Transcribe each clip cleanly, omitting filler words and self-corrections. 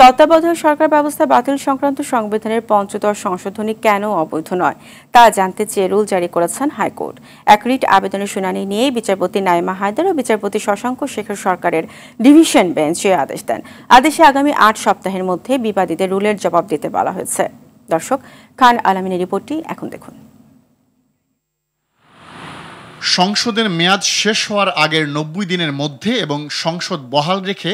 তত্ত্বাবধায়ক সরকার ব্যবস্থা বাতিল সংক্রান্ত সংবিধানের পঞ্চদশ সংশোধনী কেন অবৈধ নয় তা জানতে চেয়ে রুল জারি করেছেন হাইকোর্ট। এক রিট আবেদনের শুনানি নিয়ে বিচারপতি নাইমা হায়দার ও বিচারপতি শশাঙ্ক শেখর সরকারের ডিভিশন বেঞ্চ এ আদেশ দেন। আদেশে আগামী ৮ সপ্তাহের মধ্যে বিবাদীদের রুলের জবাব দিতে বলা হয়েছে। দর্শক, খান আলামিনের রিপোর্টটি এখন দেখুন। সংসদের মেয়াদ শেষ হওয়ার আগের ৯০ দিনের মধ্যে এবং সংসদ বহাল রেখে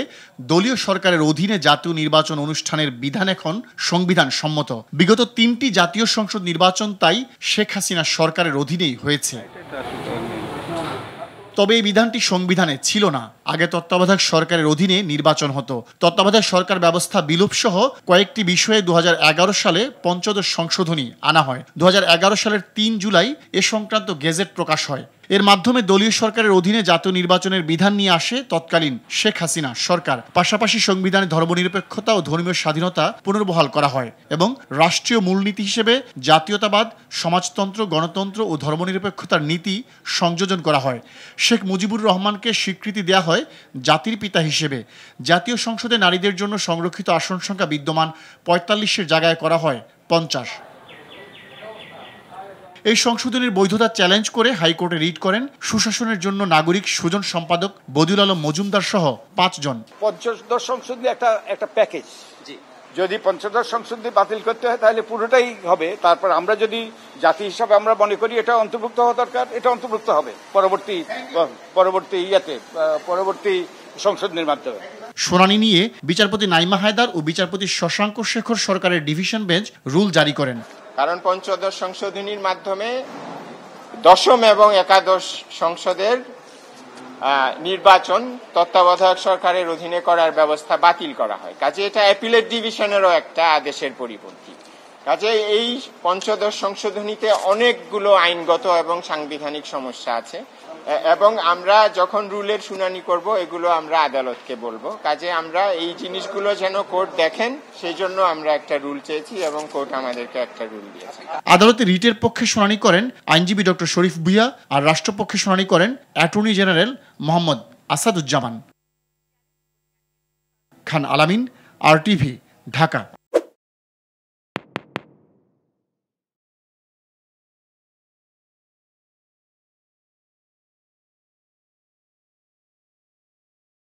দলীয় সরকারের অধীনে জাতীয় নির্বাচন অনুষ্ঠানের বিধান এখন সংবিধান সম্মত। বিগত ৩টি জাতীয় সংসদ নির্বাচন তাই শেখ হাসিনা সরকারের অধীনেই হয়েছে। তবে এই বিধানটি সংবিধানে ছিল না। আগে তত্ত্বাবধায়ক সরকারের অধীনে নির্বাচন হতো। তত্ত্বাবধায়ক সরকার ব্যবস্থা বিলোপ সহ কয়েকটি বিষয়ে ২০১১ সালে পঞ্চদশ সংশোধনী আনা হয়। ২০১১ সালের ৩ জুলাই এ সংক্রান্ত গেজেট প্রকাশ হয়। এর মাধ্যমে দলীয় সরকারের অধীনে জাতীয় নির্বাচনের বিধান নিয়ে আসে তৎকালীন শেখ হাসিনা সরকার। পাশাপাশি সংবিধানে ধর্মনিরপেক্ষতা ও ধর্মীয় স্বাধীনতা পুনর্বহাল করা হয় এবং রাষ্ট্রীয় মূলনীতি হিসেবে জাতীয়তাবাদ, সমাজতন্ত্র, গণতন্ত্র ও ধর্মনিরপেক্ষতার নীতি সংযোজন করা হয়। শেখ মুজিবুর রহমানকে স্বীকৃতি দেয়া হয় জাতির পিতা হিসেবে। জাতীয় সংসদে নারীদের জন্য সংরক্ষিত আসন সংখ্যা বিদ্যমান ৪৫-এর জায়গায় করা হয় ৫০। এই সংশোধনীর বৈধতা চ্যালেঞ্জ করে হাইকোর্টে রিট করেন সুশাসনের জন্য নাগরিক সুজন সম্পাদক বদিউল আলম মজুমদার সহ ৫ জন। পঞ্চদশ সংশোধনী একটা প্যাকেজ, যদি পঞ্চদশ সংশোধনী বাতিল করতে হয় তাহলে পুরোটাই হবে। তারপর আমরা যদি জাতি হিসাবে আমরা মনে করি এটা অন্তর্ভুক্ত হওয়া দরকার, এটা অন্তর্ভুক্ত হবে পরবর্তী সংশোধনীর মাধ্যমে। শুনানি নিয়ে বিচারপতি নাইমা হায়দার ও বিচারপতি শশাঙ্ক শেখর সরকারের ডিভিশন বেঞ্চ রুল জারি করেন। কারণ পঞ্চদশ সংশোধনীর মাধ্যমে দশম এবং একাদশ সংসদের নির্বাচন তত্ত্বাবধায়ক সরকারের অধীনে করার ব্যবস্থা বাতিল করা হয়। কাজে এটা অ্যাপিলেট ডিভিশনেরও একটা আদেশের পরিপন্থী। কাজে এই পঞ্চদশ সংশোধনীতে অনেকগুলো আইনগত এবং সাংবিধানিক সমস্যা আছে এবং আমরা যখন রুলের শুনানি করব এগুলো আমরা আদালতকে বলবো। কাজে আমরা এই জিনিসগুলো যেন কোর্ট দেখেন সেই জন্য আমরা একটা রুল চেয়েছি এবং কোর্ট আমাদেরকে একটা রুল দিয়েছে। আদালতে রিটের পক্ষে শুনানি করেন আইনজীবী ডক্টর শরীফ ভুইয়া আর রাষ্ট্রপক্ষে শুনানি করেন অ্যাটর্নি জেনারেল মোহাম্মদ আসাদুজ্জামান। খান আলামিন, RTV, ঢাকা।